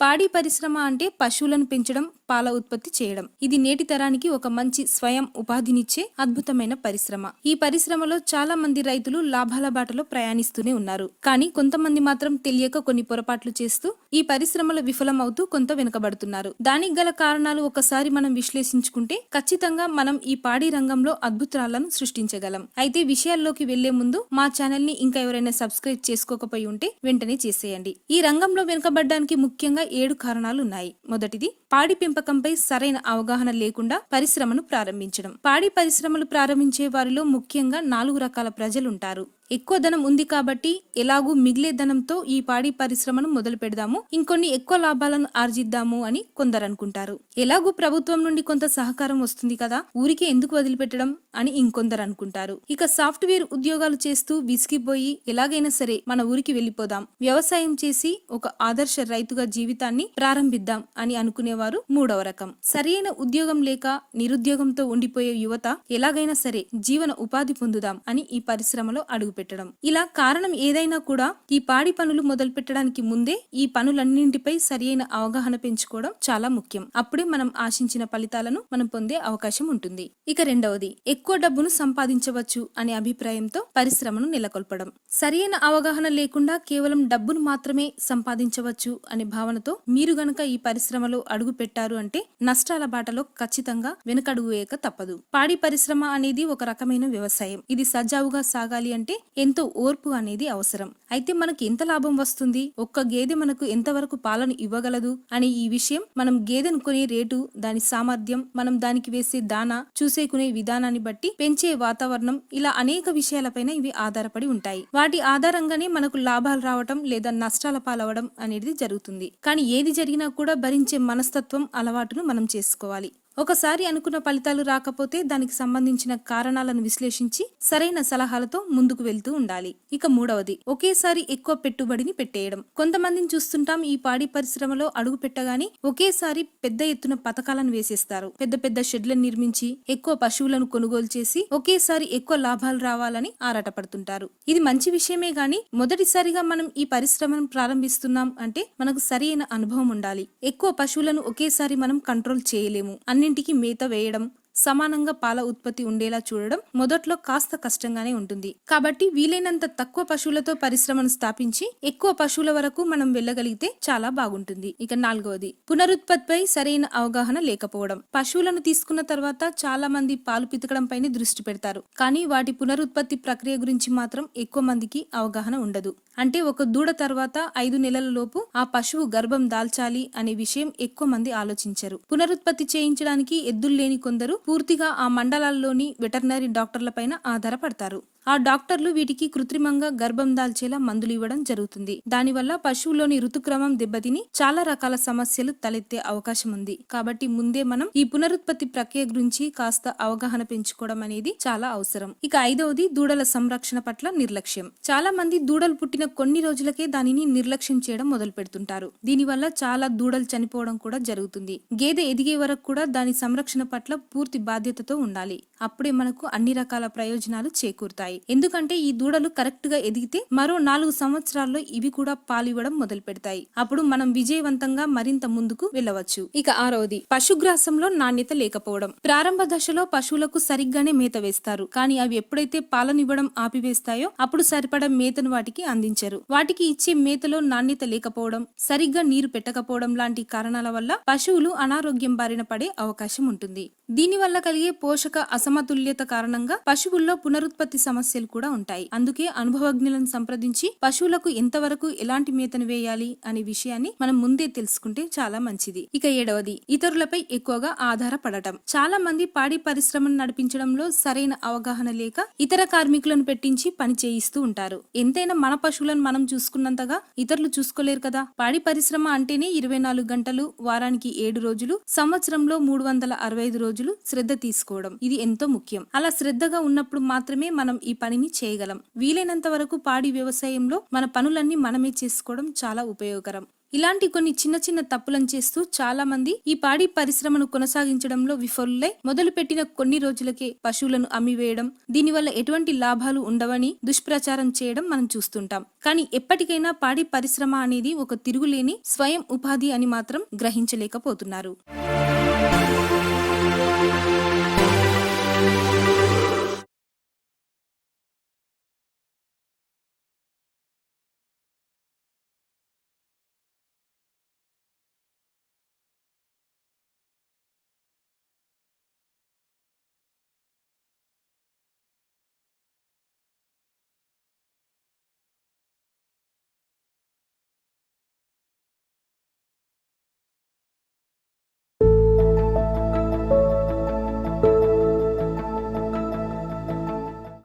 పాడి పరిశ్రమ అంటే పశువులను పెంచడం, పాల ఉత్పత్తి చేయడం. ఇది నేటి తరానికి ఒక మంచి స్వయం ఉపాధినిచ్చే అద్భుతమైన పరిశ్రమ. ఈ పరిశ్రమలో చాలా మంది రైతులు లాభాల బాటలో ప్రయాణిస్తూనే ఉన్నారు. కానీ కొంతమంది మాత్రం తెలియక కొన్ని పొరపాట్లు చేస్తూ ఈ పరిశ్రమలో విఫలమవుతూ కొంత వెనుకబడుతున్నారు. దానికి గల కారణాలు ఒకసారి మనం విశ్లేషించుకుంటే ఖచ్చితంగా మనం ఈ పాడి రంగంలో అద్భుతాలను సృష్టించగలం. అయితే విషయాల్లోకి వెళ్లే ముందు మా ఛానల్ ని ఇంకా ఎవరైనా సబ్స్క్రైబ్ చేసుకోకపోయి ఉంటే వెంటనే చేసేయండి. ఈ రంగంలో వెనుకబడడానికి ముఖ్యంగా 7 కారణాలు ఉన్నాయి. మొదటిది, పాడి పెంపకంపై సరైన అవగాహన లేకుండా పరిశ్రమను ప్రారంభించడం. పాడి పరిశ్రమలు ప్రారంభించే వారిలో ముఖ్యంగా 4 రకాల ప్రజలుంటారు. ఎక్కువ ధనం ఉంది కాబట్టి ఎలాగూ మిగిలే ధనంతో ఈ పాడి పరిశ్రమను మొదలు పెడదాము, ఇంకొన్ని ఎక్కువ లాభాలను ఆర్జిద్దాము అని కొందరు అనుకుంటారు. ఎలాగూ ప్రభుత్వం నుండి కొంత సహకారం వస్తుంది కదా, ఊరికే ఎందుకు వదిలిపెట్టడం అని ఇంకొందరు అనుకుంటారు. ఇక సాఫ్ట్వేర్ ఉద్యోగాలు చేస్తూ విసిగిపోయి ఎలాగైనా సరే మన ఊరికి వెళ్లిపోదాం, వ్యవసాయం చేసి ఒక ఆదర్శ రైతుగా జీవితాన్ని ప్రారంభిద్దాం అని అనుకునేవారు మూడవ రకం. సరైన ఉద్యోగం లేక నిరుద్యోగంతో ఉండిపోయే యువత ఎలాగైనా సరే జీవన ఉపాధి పొందుదాం అని ఈ పరిశ్రమలో అడుగు పెట్టడం. ఇలా కారణం ఏదైనా కూడా ఈ పాడి పనులు మొదలు పెట్టడానికి ముందే ఈ పనులన్నింటిపై సరియైన అవగాహన పెంచుకోవడం చాలా ముఖ్యం. అప్పుడే మనం ఆశించిన ఫలితాలను మనం పొందే అవకాశం ఉంటుంది. ఇక రెండవది, ఎక్కువ డబ్బును సంపాదించవచ్చు అనే అభిప్రాయంతో పరిశ్రమను నెలకొల్పడం. సరియైన అవగాహన లేకుండా కేవలం డబ్బును మాత్రమే సంపాదించవచ్చు అనే భావనతో మీరు గనక ఈ పరిశ్రమలో అడుగు పెట్టారు అంటే నష్టాల బాటలో ఖచ్చితంగా వెనుకడుగు వేయక తప్పదు. పాడి పరిశ్రమ అనేది ఒక రకమైన వ్యవసాయం. ఇది సజావుగా సాగాలి అంటే ఎంతో ఓర్పు అనేది అవసరం. అయితే మనకు ఎంత లాభం వస్తుంది, ఒక్క గేదె మనకు ఎంతవరకు పాలను ఇవ్వగలదు అనే ఈ విషయం, మనం గేదెను కొనే రేటు, దాని సామర్థ్యం, మనం దానికి వేసే దానా, చూసేకునే విధానాన్ని బట్టి, పెంచే వాతావరణం, ఇలా అనేక విషయాలపైన ఇవి ఆధారపడి ఉంటాయి. వాటి ఆధారంగానే మనకు లాభాలు రావటం లేదా నష్టాల పాలవడం అనేది జరుగుతుంది. కానీ ఏది జరిగినా కూడా భరించే మనస్తత్వం, అలవాటును మనం చేసుకోవాలి. ఒకసారి అనుకున్న ఫలితాలు రాకపోతే దానికి సంబంధించిన కారణాలను విశ్లేషించి సరైన సలహాలతో ముందుకు వెళ్తూ ఉండాలి. ఇక మూడవది, ఒకేసారి ఎక్కువ పెట్టుబడిని పెట్టేయడం. కొంతమందిని చూస్తుంటాం, ఈ పాడి పరిశ్రమలో అడుగు పెట్టగానే ఒకేసారి పెద్ద ఎత్తున పథకాలను వేసేస్తారు. పెద్ద పెద్ద షెడ్లను నిర్మించి ఎక్కువ పశువులను కొనుగోలు చేసి ఒకేసారి ఎక్కువ లాభాలు రావాలని ఆరాటపడుతుంటారు. ఇది మంచి విషయమే గాని మొదటిసారిగా మనం ఈ పరిశ్రమను ప్రారంభిస్తున్నాం అంటే మనకు సరైన అనుభవం ఉండాలి. ఎక్కువ పశువులను ఒకేసారి మనం కంట్రోల్ చేయలేము. అన్నింటికి మేత వేయడం, సమానంగా పాల ఉత్పత్తి ఉండేలా చూడడం మొదట్లో కాస్త కష్టంగానే ఉంటుంది. కాబట్టి వీలైనంత తక్కువ పశువులతో పరిశ్రమను స్థాపించి ఎక్కువ పశువుల వరకు మనం వెళ్ళగలిగితే చాలా బాగుంటుంది. ఇక నాలుగవది, పునరుత్పత్తిపై సరైన అవగాహన లేకపోవడం. పశువులను తీసుకున్న తర్వాత చాలా మంది పాలు పితకడం పైన దృష్టి పెడతారు, కానీ వాటి పునరుత్పత్తి ప్రక్రియ గురించి మాత్రం ఎక్కువ మందికి అవగాహన ఉండదు. అంటే ఒక దూడ తర్వాత 5 నెలల లోపు ఆ పశువు గర్భం దాల్చాలి అనే విషయం ఎక్కువ మంది ఆలోచించరు. పునరుత్పత్తి చేయించడానికి ఎద్దులు లేని కొందరు పూర్తిగా ఆ మండలాల్లోని వెటర్నరీ డాక్టర్ల పైన ఆధారపడతారు. ఆ డాక్టర్లు వీటికి కృత్రిమంగా గర్భం దాల్చేలా మందులు ఇవ్వడం జరుగుతుంది. దానివల్ల పశువులోని ఋతుక్రమం దెబ్బతిని చాలా రకాల సమస్యలు తలెత్తే అవకాశం ఉంది. కాబట్టి ముందే మనం ఈ పునరుత్పత్తి ప్రక్రియ గురించి కాస్త అవగాహన పెంచుకోవడం అనేది చాలా అవసరం. ఇక ఐదవది, దూడల సంరక్షణ పట్ల నిర్లక్ష్యం. చాలా మంది దూడలు పుట్టిన కొన్ని రోజులకే దానిని నిర్లక్ష్యం చేయడం మొదలు పెడుతుంటారు. దీనివల్ల చాలా దూడలు చనిపోవడం కూడా జరుగుతుంది. గేదె ఎదిగే వరకు కూడా దాని సంరక్షణ పట్ల పూర్తి బాధ్యతతో ఉండాలి. అప్పుడే మనకు అన్ని రకాల ప్రయోజనాలు చేకూరుతాయి. ఎందుకంటే ఈ దూడలు కరెక్ట్ గా ఎదిగితే మరో 4 సంవత్సరాల్లో ఇవి కూడా పాలివ్వడం మొదలు పెడతాయి. అప్పుడు మనం విజయవంతంగా మరింత ముందుకు వెళ్ళవచ్చు. ఇక ఆరవది, పశుగ్రాసంలో నాణ్యత లేకపోవడం. ప్రారంభ దశలో పశువులకు సరిగ్గానే మేత వేస్తారు, కానీ అవి ఎప్పుడైతే పాలనివ్వడం ఆపివేస్తాయో అప్పుడు సరిపడా మేతను వాటికి అందించరు. వాటికి ఇచ్చే మేతలో నాణ్యత లేకపోవడం, సరిగ్గా నీరు పెట్టకపోవడం లాంటి కారణాల వల్ల పశువులు అనారోగ్యం బారిన పడే అవకాశం ఉంటుంది. దీనివల్ల కలిగే పోషక అసమతుల్యత కారణంగా పశువుల్లో పునరుత్పత్తి సమస్యలు కూడా ఉంటాయి. అందుకే అనుభవజ్ఞులను సంప్రదించి పశువులకు ఎంతవరకు ఎలాంటి మేతను వేయాలి అనే విషయాన్ని మనం ముందే తెలుసుకుంటే చాలా మంచిది. ఇక ఏడవది, ఇతరులపై ఎక్కువగా ఆధారపడటం. చాలా మంది పాడి పరిశ్రమను నడిపించడంలో సరైన అవగాహన లేక ఇతర కార్మికులను పెట్టించి పని చేయిస్తూ ఉంటారు. ఎంతైనా మన పశువులను మనం చూసుకున్నంతగా ఇతరులు చూసుకోలేరు కదా. పాడి పరిశ్రమ అంటేనే 24 గంటలు, వారానికి 7 రోజులు, సంవత్సరంలో 365 రోజులు రోజులు శ్రద్ధ తీసుకోవడం, ఇది ఎంతో ముఖ్యం. అలా శ్రద్ధగా ఉన్నప్పుడు మాత్రమే మనం ఈ పనిని చేయగలం. వీలైనంత వరకు పాడి వ్యవసాయంలో మన పనులన్నీ మనమే చేసుకోవడం చాలా ఉపయోగకరం. ఇలాంటి కొన్ని చిన్న చిన్న తప్పులను చేస్తూ చాలా మంది ఈ పాడి పరిశ్రమను కొనసాగించడంలో విఫలులై మొదలుపెట్టిన కొన్ని రోజులకే పశువులను అమ్మివేయడం, దీనివల్ల ఎటువంటి లాభాలు ఉండవని దుష్ప్రచారం చేయడం మనం చూస్తుంటాం. కానీ ఎప్పటికైనా పాడి పరిశ్రమ అనేది ఒక తిరుగులేని స్వయం ఉపాధి అని మాత్రం గ్రహించలేకపోతున్నారు.